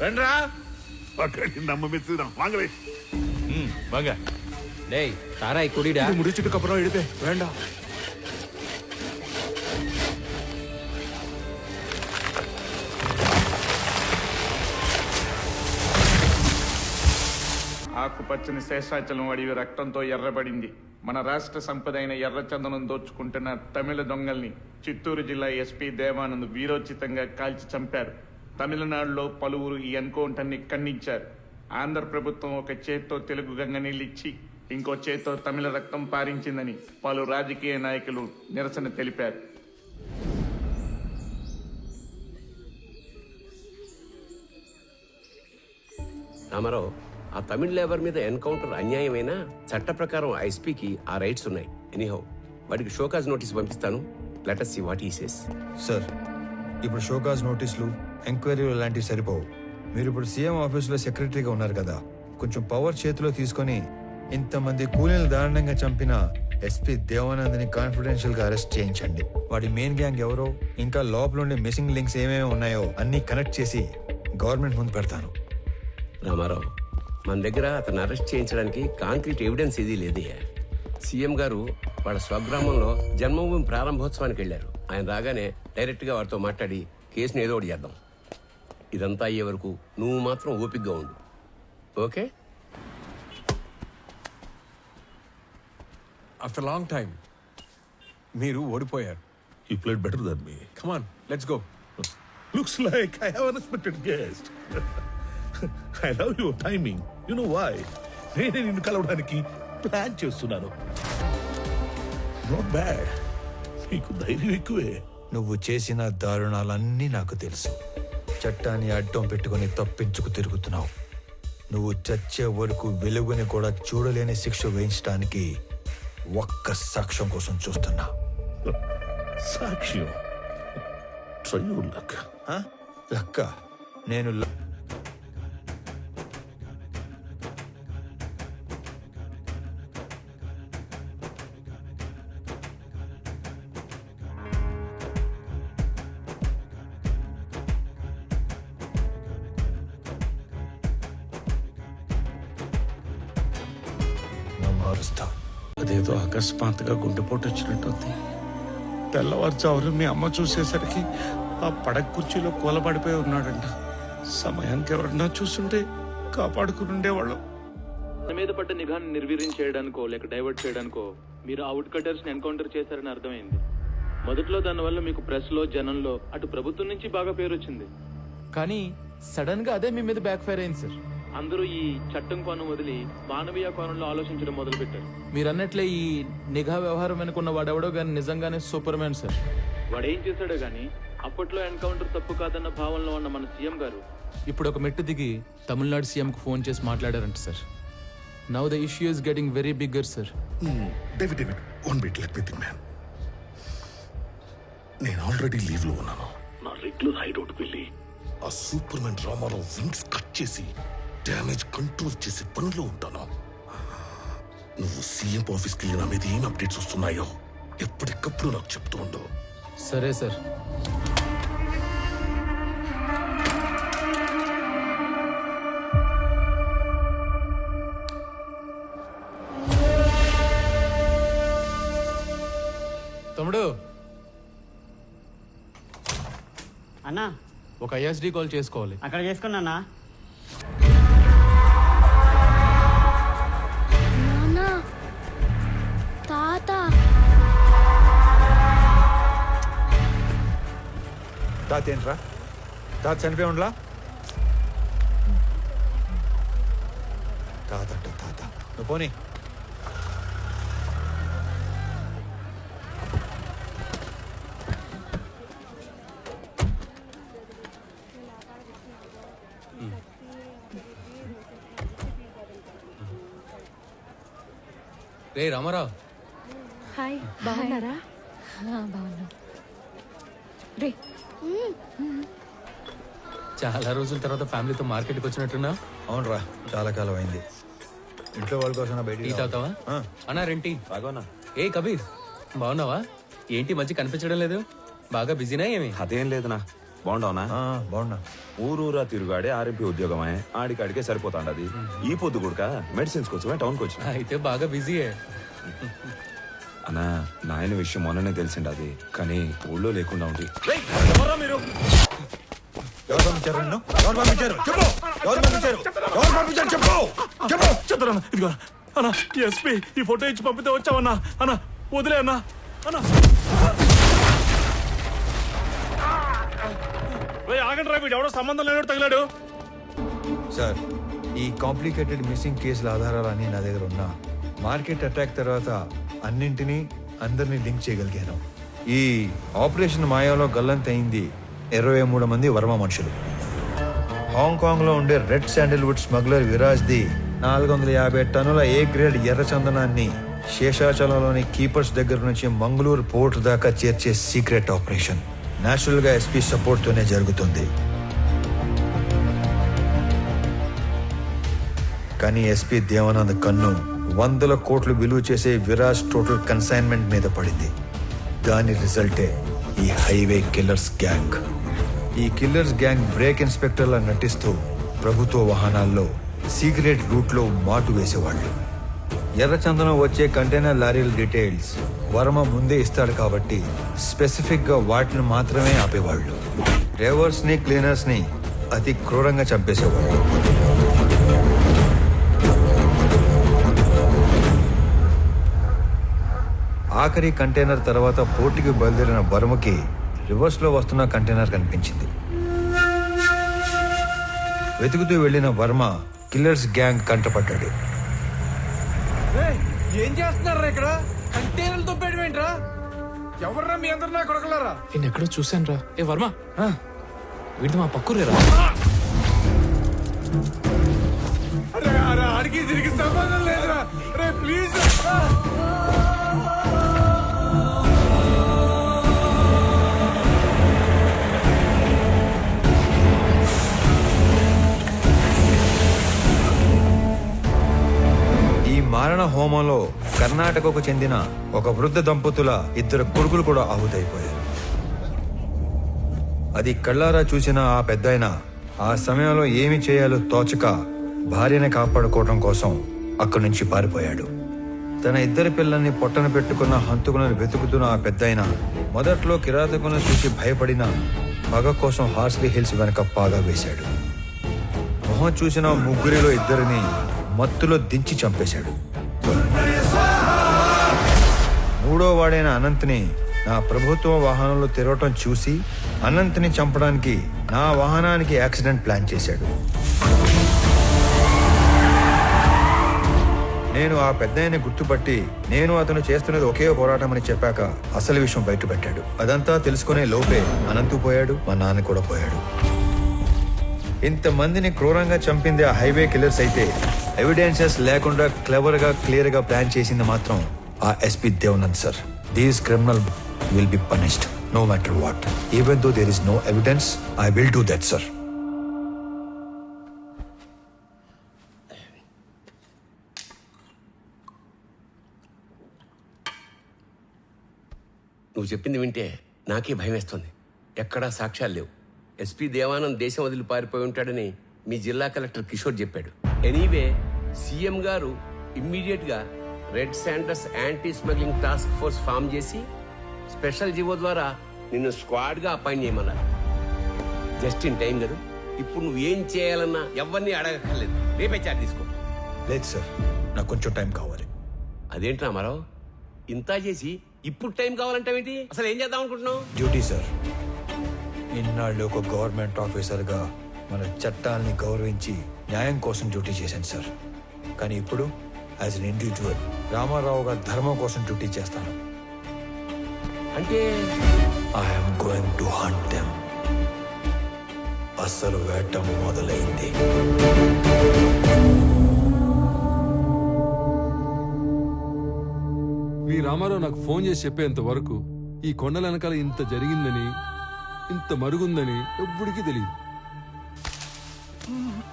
రండ్రా நம்ம மிஸ் தான் வாங்கவே வாங்க. டேய் சாராய் குடிடா. முடிச்சிட்டு அப்புறம் எடுப்பே வேண்டாம். ఆకుపచ్చని శేషాచలం అడవి రక్తంతో ఎర్రబడింది. మన రాష్ట్ర సంపద అయిన ఎర్రచందనం దోచుకుంటున్న తమిళ దొంగల్ని చిత్తూరు జిల్లా ఎస్పీ దేవానంద్ వీరోచితంగా కాల్చి చంపారు. తమిళనాడులో పలువురు ఈ ఎన్కౌంటర్ని ఖండించారు. ఆంధ్ర ప్రభుత్వం ఒక చేత్తో తెలుగు గంగ నీళ్ళిచ్చి ఇంకో చేత్తో తమిళ రక్తం పారించిందని పలు రాజకీయ నాయకులు నిరసన తెలిపారు. రామారావు, ఆ తమిళ లేబర్ మీద ఎన్కౌంటర్ అన్యాయమైనా చట్ట ప్రకారం ఐఎస్పీకి ఆ రైట్స్ ఉన్నాయి. ఎనీహౌ వాడికి షోకాజ్ నోటీస్ పంపిస్తాను. Let us see what he says. Sir, ఇప్పుడు షోకాజ్ నోటీసులు, ఎంక్వైరీలు లాంటివి సరిపోవు. మీరు ఇప్పుడు సీఎం ఆఫీసులో సెక్రటరీగా ఉన్నారు కదా, కొంచెం పవర్ చేతిలో తీసుకొని ఇంతమంది కూలీలు దారుణంగా చంపిన ఎస్పీ దేవానంద్ని కాన్ఫిడెన్షియల్ గా అరెస్ట్ చేయించండి. వాడి మెయిన్ గ్యాంగ్ ఎవరో, ఇంకా లోపల ఉండే మిస్సింగ్ లింక్స్ ఏమేమి ఉన్నాయో అన్ని కనెక్ట్ చేసి గవర్నమెంట్ ముందు పెడతాను. రామారావు, మన దగ్గర అతను అరెస్ట్ చేయించడానికి కాంక్రీట్ ఎవిడెన్స్ ఏదీ లేదే. సీఎం గారు వాళ్ళ స్వగ్రామంలో జన్మభూమి ప్రారంభోత్సవానికి వెళ్లారు. ఆయన రాగానే డైరెక్ట్ గా వారితో మాట్లాడి కేసుని ఏదో ఒకటి చేద్దాం. ఇదంతా అయ్యే వరకు నువ్వు మాత్రం ఓపికగా ఉండు. ఓకే? ఆఫ్టర్ లాంగ్ టైం మీరు ఓడిపోయారు. You played better than me. Come on, let's go. Looks like I have an unexpected guest. I love your timing. You know why? నేనే నిన్ను కలవడానికి ప్లాన్ చేస్తున్నాను. Not bad. నీకు ధైర్యం ఎక్కువే. నువ్వు చేసిన దారుణాలన్నీ నాకు తెలుసు. చట్టాన్ని అడ్డం పెట్టుకుని తప్పించుకు తిరుగుతున్నావు. నువ్వు చచ్చే వరకు వెలుగుని కూడా చూడలేని శిక్ష వేయించడానికి ఒక్క సాక్ష్యం కోసం చూస్తున్నా. సాక్ష్యం? Try your luck. లక్క, నేను మారుస్తా. అదేదో అకస్మాత్తుగా గుండెపోటు వచ్చినట్టుంది. తెల్లవారుజామున మీ అమ్మ చూసేసరికి ఆ పడక కుర్చీలో కూలబడిపోయి ఉన్నాడంట. సమయానికి ఎవరన్నా చూస్తుంటే కాపాడుకుని ఉండేవాళ్ళం. తన మీద పడ్డ నిఘాను నిర్వీర్యం చేయడానికో లేక డైవర్ట్ చేయడానికో మీరు ఆ వుడ్ కటర్స్ ని ఎన్కౌంటర్ చేశారని అర్థమైంది. మొదట్లో దానివల్ల మీకు ప్రెస్ లో, జనంలో, అటు ప్రభుత్వం నుంచి బాగా పేరు వచ్చింది. కానీ సడన్ గా అదే మీ మీద బ్యాక్ ఫైర్ అయింది సార్. అందరూ ఈ చట్టం కోణం వదిలి మానవీయ కోణంలో ఆలోచించడం మొదలు పెట్టారు. మీరు అన్నట్లే ఈ నిఘా వ్యవహారం వెనుకున్న వాడెవడో గానీ నిజంగానే సూపర్ మ్యాన్ సార్. వాడేం చేశాడో గానీ అప్పట్లో ఎన్కౌంటర్ తప్పు కాదన్న భావనలో ఉన్న మన సీఎం గారు ఇప్పుడు ఒక మెట్టు దిగి తమిళనాడు సీఎం కు ఫోన్ చేసి మాట్లాడారంట sir. Now the issue is getting very bigger sir. David, one bit, let me think, man. నేను ఆల్రెడీ లీవ్ లో ఉన్నాను. నా రెగ్యులర్ హైడౌట్ వెళ్ళి ఆ super man Ramarao wings cut చేసి డ్యామేజ్ కంట్రోల్ చేసే పనిలో ఉంటాను. నువ్వు సీఎం ఆఫీస్కి వెళ్ళి నా మీద ఏం అప్డేట్స్ వస్తున్నాయో ఎప్పటికప్పుడు నాకు చెప్తూ ఉండవు. సరే సార్. తమ్ముడు, అన్నా ఒక ఐఎస్డి కాల్ చేసుకోవాలి. అక్కడ చేసుకున్నా. తాత ఏంట్రా? తాత చనిపోయి ఉండలా? తాత అంట తాత. నువ్వు పోనీ. రే రామారావు. హాయ్, బాగున్నారా? బాగున్నా. రే, చాలా రోజుల తర్వాత ఫ్యామిలీతో మార్కెట్కి వచ్చినట్టున్నా? అవునరా, చాలా కాలం అయింది. ఇంట్లో వాళ్ళ కోసం బయట టీ తాగుతావా? అన్నా రెంటి బాగోనా? ఏ కబీర్, బాగున్నావా? ఏంటి మంచి కనిపించడం లేదు? బాగా బిజీనా ఏమి? అదేం లేదనా, బాగుండవునా? బాగున్నా. ఊరూరా తిరుగాడే ఆర్ఎంపీ ఉద్యోగమే, ఆడికాడికే సరిపోతాండది. ఈ పొద్దు కూడా మెడిసిన్స్ కోసమే టౌన్కి వచ్చిన. అయితే బాగా బిజీయే. అన్నా నాయన విషయం మొన్ననే తెలిసిండది, కానీ ఊళ్ళో లేకుండా ఉండి. ఎవరు పంపించారు నిన్ను? ఎవరు పంపించారు? చెప్పు. ఎవరు పంపించారు? ఎవరు పంపించారు? చెప్పు. చెప్పు. చెప్తారా? ఇదిగో అన్నా, ఎస్పీ ఈ ఫోటో ఇచ్చి పంపితే వచ్చావన్నా. అన్నా వదిలే అన్నా. అన్నా ఆగండి రా, వీడు ఎవడో సంబంధం లేనట్టు తగిలాడు. సార్, ఈ కాంప్లికేటెడ్ మిస్సింగ్ కేసుల ఆధారాలన్నీ నా దగ్గర ఉన్నా. మార్కెట్ అటాక్ తర్వాత అన్నింటినీ అందరినీ లింక్ చేయగలిగాను. ఈ ఆపరేషన్ మాయాలో గల్లంతయింది 23 మంది వర్మ మనుషులు. హాంకాంగ్ లో ఉండే red Sandalwood smuggler Viraj the 450 టన్నుల ఏ గ్రేడ్ ఎర్రచందనాన్ని శేషాచలంలోని కీపర్స్ దగ్గర నుంచి మంగళూరు పోర్ట్ దాకా చేర్చే సీక్రెట్ ఆపరేషన్ నేచురల్ గా ఎస్పీ సపోర్ట్ తోనే జరుగుతుంది. కానీ ఎస్పీ దేవానంద్ కన్ను 100 కోట్లు విలువ చేసే విరాజ్ టోటల్ కన్సైన్మెంట్ మీద పడింది. దాని రిజల్టే ఈ హైవే కిల్లర్స్ గ్యాంగ్. ఈ కిల్లర్స్ గ్యాంగ్ బ్రేక్ ఇన్స్పెక్టర్లా నటిస్తూ ప్రభుత్వ వాహనాల్లో సీక్రెట్ రూట్లో మాటు వేసేవాళ్ళు. ఎర్రచందనం వచ్చే కంటైనర్ లారీల డీటెయిల్స్ వర్మ ముందే ఇస్తాడు కాబట్టి స్పెసిఫిక్ గా వాటిని మాత్రమే ఆపేవాళ్ళు. డ్రైవర్స్ ని క్లీనర్స్ ని అతి క్రూరంగా చంపేసేవాళ్ళు. ఆఖరి కంటైనర్ తర్వాత పోర్టుకి బయలుదేరిన వర్మకి రివర్స్ లో వస్తున్న కంటైనర్ కనిపించింది. వెతుకుతూ వెళ్లిన వర్మ కిల్లర్స్ గ్యాంగ్ కంటపడ్డాడు. ఏం చేస్తున్నారా ఇక్కడ? కంటైనర్లతో పెట్టమేంట్రా? ఎవర్రా మీ అందరు నా కొడకలారా? నేను ఎక్కడో చూశాను రా. ఏ వర్మ, వీడిది మా పక్కూరేరా. అరే అరే, ఆడికి తిరిగి సంబంధం లేదురా. రే ప్లీజ్. ఈ మారణ హోమంలో కర్ణాటకకు చెందిన ఒక వృద్ధ దంపతుల 2 కొడుకులు కూడా ఆహుతైపోయారు. అది కళ్ళారా చూసిన ఆ పెద్దాయన ఆ సమయంలో ఏమి చేయాలో తోచక భార్యని కాపాడుకోవడం కోసం అక్కడి నుంచి పారిపోయాడు. తన 2 పిల్లల్ని పొట్టన పెట్టుకున్న హంతకులను వెతుకుతున్న ఆ పెద్దాయన మొదట్లో కిరాతకులను చూసి భయపడిన పగ కోసం హార్స్లీ హిల్స్ వెనక పాగా వేశాడు. మొహం చూసిన 3 2 మత్తులో దించి చంపేశాడు. 3వ వాడైన అనంత్ని నా ప్రభుత్వ వాహనంలో తిరగటం చూసి అనంత్ని చంపడానికి నా వాహనానికి యాక్సిడెంట్ ప్లాన్ చేశాడు. నేను ఆ పెద్దయ్యని గుర్తుపట్టి నేను అతను చేస్తున్నది ఒకే పోరాటం అని చెప్పాక అసలు విషయం బయట పెట్టాడు. అదంతా తెలుసుకునే లోపే అనంతు పోయాడు, మా నాన్న కూడా పోయాడు. ఇంతమందిని క్రూరంగా చంపింది ఆ హైవే కిల్లర్స్ అయితే ఎవిడెన్సెస్ లేకుండా క్లియర్ గా ప్లాన్ చేసింది మాత్రం ఆ SP Devanand sir. These criminal will be punished no matter what. Even though there is no evidence, I will do that sir. నువ్వు చెప్పింది వింటే నాకే భయం వేస్తుంది. ఎక్కడా సాక్ష్యాలు లేవు. ఎస్పీ దేవానంద్ దేశం వదిలి పారిపోయి ఉంటాడని మీ జిల్లా కలెక్టర్ కిషోర్ చెప్పాడు. ఎనీవే సీఎం గారు ఇమ్మీడియట్ గా red sanders anti smuggling task force form చేసి స్పెషల్ జీవో ద్వారా నిన్ను స్క్వాడ్ గా అపాయింట్ చేయమన్నారు. జస్ట్ ఇన్ టైం కదా. ఇప్పుడు నువ్వు ఏం చేయాలన్నా ఎవరిని అడగక్కర్లేదు. రేపే చార్జ్ తీసుకో. లేదు సార్, నాకు కొంచెం టైం కావాలి. అదేంటి రామారావు, ఇంత చేసి ఇప్పుడు టైం కావాలంటావేంటి? అసలు ఏం చేద్దాం అనుకుంటున్నావు? Duty sir. ఇన్నాళ్ళు ఒక గవర్నమెంట్ ఆఫీసర్గా మన చట్టాలని గౌరవించి న్యాయం కోసం డ్యూటీ చేశాను సార్. కానీ ఇప్పుడు యాజ్ అన్ ఇండివిజువల్ రామారావు గారి ధర్మం కోసం డ్యూటీ చేస్తాను. అంటే I'm going to hunt them. అసలు వేట మొదలైంది. మీ రామారావు నాకు ఫోన్ చేసి చెప్పేంత వరకు ఈ కొండల వెనకాల ఇంత జరిగిందని, ఇంత మరుగుందని ఎవ్వడికి తెలియదు.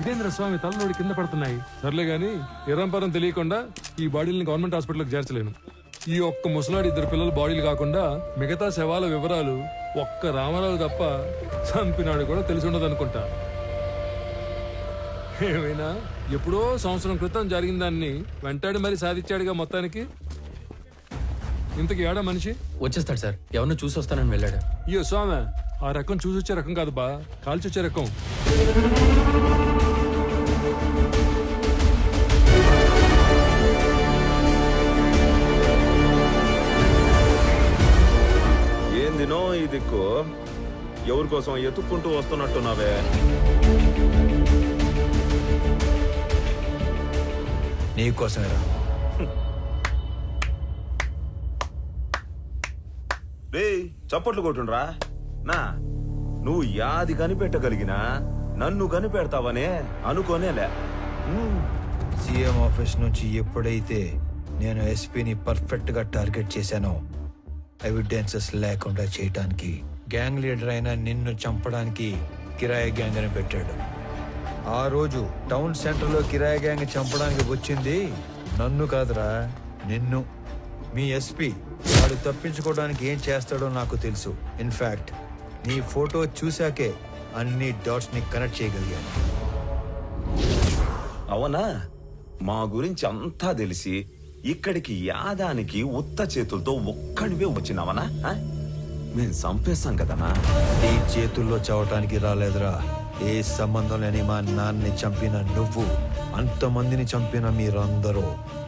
ఇదేంద్ర స్వామి, తలనోడి కింద పడుతున్నాయి. సర్లే గాని ఎర్రంపరం తెలియకుండా ఈ బాడీని గవర్నమెంట్ హాస్పిటల్కి చేర్చలేను. ఈ ఒక్క ముసలాడి ఇద్దరు పిల్లల బాడీలు కాకుండా మిగతా శవాల వివరాలు ఒక్క రామారావు తప్ప చంపినాడు కూడా తెలిసి ఉండదు అనుకుంటా. ఏమైనా ఎప్పుడో సంవత్సరం క్రితం జరిగిన దాన్ని వెంటాడి మరి సాధించాడుగా మొత్తానికి. ఇంతకి ఏడా మనిషి వచ్చేస్తాడు సార్, ఎవరిని చూసి వస్తానని వెళ్ళాడు. అయ్యో స్వామి, ఆ రకం చూసొచ్చే రకం కాదు బా, కాల్చొచ్చే రకం. ఏందినో ఈ దిక్కు ఎవరి కోసం ఎత్తుక్కుంటూ వస్తున్నట్టున్నావే. నీకోసమేరా. రేయ్ చప్పట్లు కొట్టుండ్రా. నా నువ్వు యాది కనిపెట్టగలిగినా నన్ను కనిపెడతావనే అనుకోనేలే. సీఎం ఆఫీస్ నుంచి ఎప్పుడైతే నేను ఎస్పీని పర్ఫెక్ట్ గా టార్గెట్ చేశానో, ఎవిడెన్సెస్ లేకుండా చేయటానికి గ్యాంగ్ లీడర్ అయిన నిన్ను చంపడానికి కిరాయి గ్యాంగ్ అని పెట్టాడు. ఆ రోజు టౌన్ సెంటర్ లో కిరాయి గ్యాంగ్ చంపడానికి వచ్చింది నన్ను కాదురా, నిన్ను. మీ ఎస్పీ వాడు తప్పించుకోవడానికి ఏం చేస్తాడో నాకు తెలుసు. ఇన్ఫాక్ట్ నీ ఫోటో చూశాకే అన్ని డాట్స్ ని కనెక్ట్ చేయగలిగాను. అవునా, మా గురించి అంతా తెలిసి ఇక్కడికి యాదానికి ఉత్త చేతులతో ఒక్కడివే వచ్చినావనా? మేము చంపేస్తాం కదనా. నీ చేతుల్లో చావటానికి రాలేదురా. ఏ సంబంధం లేని మా నాన్నని చంపిన నువ్వు, అంతమందిని చంపిన మీరందరూ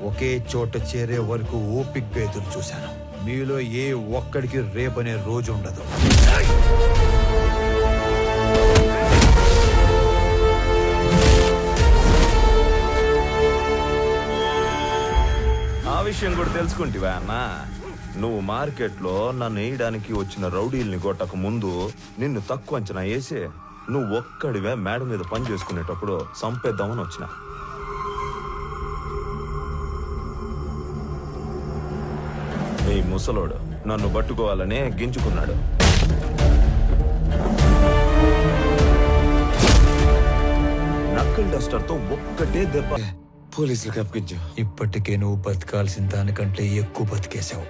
ఒకే చోట చేరే వరకు ఓపిగ్గా ఎదురు చూశాను. మీలో ఏ ఒక్కడికి రేపనే రోజు ఉండదు. ఆ విషయం కూడా తెలుసుకుంటివా అన్న? నువ్వు మార్కెట్లో నన్ను వేయడానికి వచ్చిన రౌడీల్ని కొట్టక ముందు నిన్ను తక్కువ అంచనా వేసి నువ్వు ఒక్కడివే మేడ మీద పని చేసుకునేటప్పుడు చంపేద్దామని వచ్చిన. ఈ ముసలోడు నన్ను పట్టుకోవాలనే గింజుకున్నాడు. నక్కల్ డస్టర్ తో ఒక్కటే దెబ్బ పోలీసులకు అప్పగించు. ఇప్పటికే నువ్వు బతకాల్సిన దానికంటే ఎక్కువ బతికేశావు.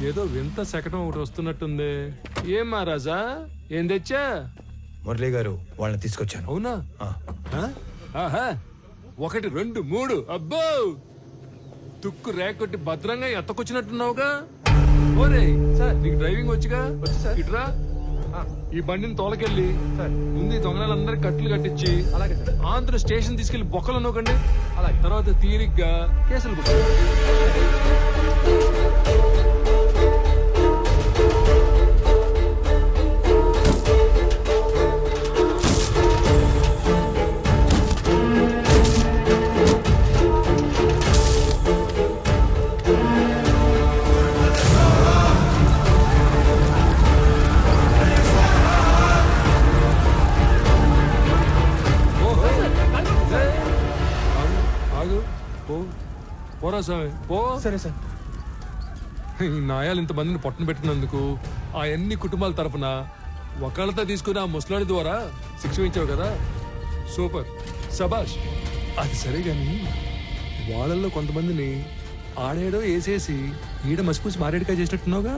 ఏదో వింత శకటం ఒకటి వస్తున్నట్టుంది. ఏం మహారాజా, ఏం తెచ్చా? మురళి గారు వాళ్ళని తీసుకొచ్చాను. అవునా? ఆహా, 1 2 3 అబ్బో, తుక్కు రేకొట్టి భద్రంగా ఎత్తకొచ్చినట్టున్నావుగా. ఓరే సార్, నీకు డ్రైవింగ్ వచ్చిగా? ఇట్రా, ఈ బండిని తోలకెళ్ళి ముందు ఈ దొంగలందరికి కట్లు కట్టించి ఆంధ్ర స్టేషన్ తీసుకెళ్లి బొక్కలు నోకండి. తర్వాత తీరిగ్గా కేసులు బుక్. పోరా స్వామి, పో. సరే సార్. ఈ నాయాలు ఇంతమందిని పొట్టను పెట్టినందుకు ఆ ఎన్ని కుటుంబాల తరపున ఒకళ్ళతో తీసుకుని ఆ ముసలాడి ద్వారా శిక్ష ఇచ్చావు కదా, సూపర్, సబాష్. అది సరే గాని వాళ్ళల్లో కొంతమందిని ఆడేడో వేసేసి ఈడ మసిపూసి మారేడుగా చేసినట్టున్నావుగా.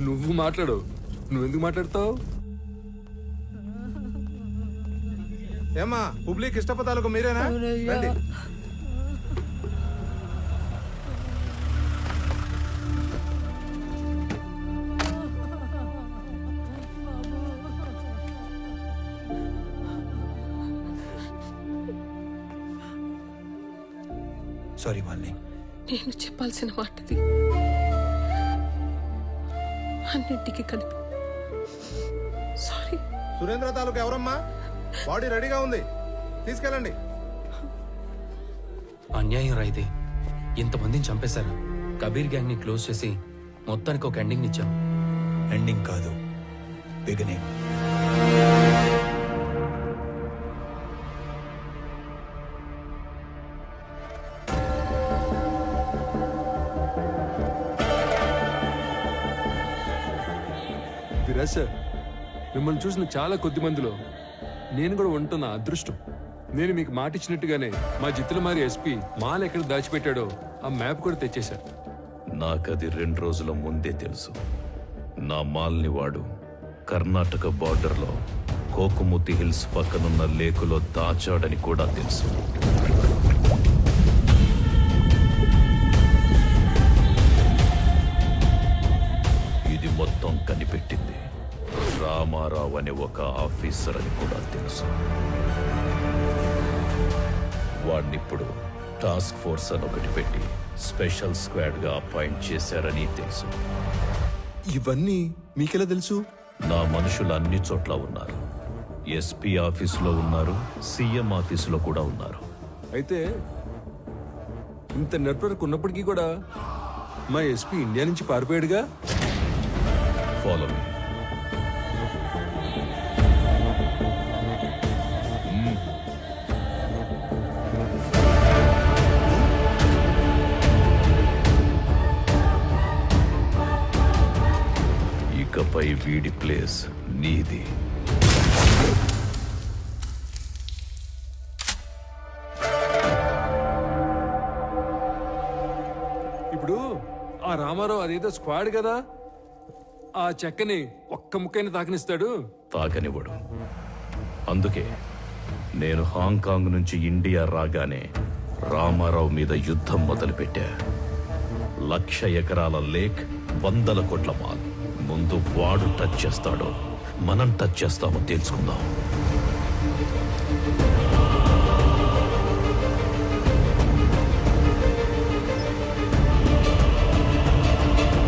నువ్వు మాట్లాడు, నువ్వెందుకు మాట్లాడతావు? ఏమ్మా, పబ్లిక్ ఇష్టపదాలకు మీరేనా? రండి. సారీ మాలిని. నేను చెప్పాల్సిన మాటది అన్నింటికి కలిపి సారీ. సురేంద్ర తాలూకు ఎవరమ్మా? బాడీ రెడీగా ఉంది, తీసుకెళ్ళండి. అన్యాయం రా ఇది. ఇంతమందిని చంపేశారు. కబీర్ గ్యాంగ్ ని క్లోజ్ చేసి మొత్తానికి ఒక ఎండింగ్ ఇచ్చాం. ఎండింగ్ కాదు, beginning. విరాజ్ సార్, మిమ్మల్ని చూసిన చాలా కొద్ది మందిలో నేను కూడా ఉంటున్న అదృష్టం. నేను మీకు మాట ఇచ్చినట్టుగానే మా జిత్తులమారి ఎస్పీ మాల్ ఎక్కడ దాచిపెట్టాడో ఆ మ్యాప్ కూడా తెచ్చేశారు. నాకది 2 రోజుల ముందే తెలుసు. నా మాల్ని వాడు కర్ణాటక బార్డర్లో కోకుముతి హిల్స్ పక్కనున్న లేకులో దాచాడని కూడా తెలుసు. ఇది మొత్తం కనిపెట్టింది రామారావు అనే ఒక ఆఫీసర్ అని కూడా తెలుసు. వాడినిప్పుడు టాస్క్ ఫోర్స్ అని ఒకటి పెట్టి స్పెషల్ స్క్వాడ్ గా అపాయింట్ చేశారని తెలుసు. ఇవన్నీ మీకెలా తెలుసు? నా మనుషులు అన్ని చోట్ల ఉన్నారు. ఎస్పీ ఆఫీసులో ఉన్నారు, సీఎం ఆఫీసులో కూడా ఉన్నారు. అయితే ఇంత నెట్వర్క్ ఉన్నప్పటికీ కూడా మా ఎస్పీ ఇండియా నుంచి పారిపోయాడుగా. Follow me. ఇకపై వీడి ప్లేస్ నీది. ఇప్పుడు ఆ రామారావు అదేదో స్క్వాడ్ కదా, ఆ చెక్కని ఒక్క ముక్కైనా తాకనిస్తాడు. తాకనివ్వడు. అందుకే నేను హాంకాంగ్ నుంచి ఇండియా రాగానే రామారావు మీద యుద్ధం మొదలుపెట్టా. 1,00,000 ఎకరాల లేక్, 100 కోట్ల మాల్. ముందు వాడు టచ్ చేస్తాడో మనం టచ్ చేస్తామో తెలుసుకుందాం.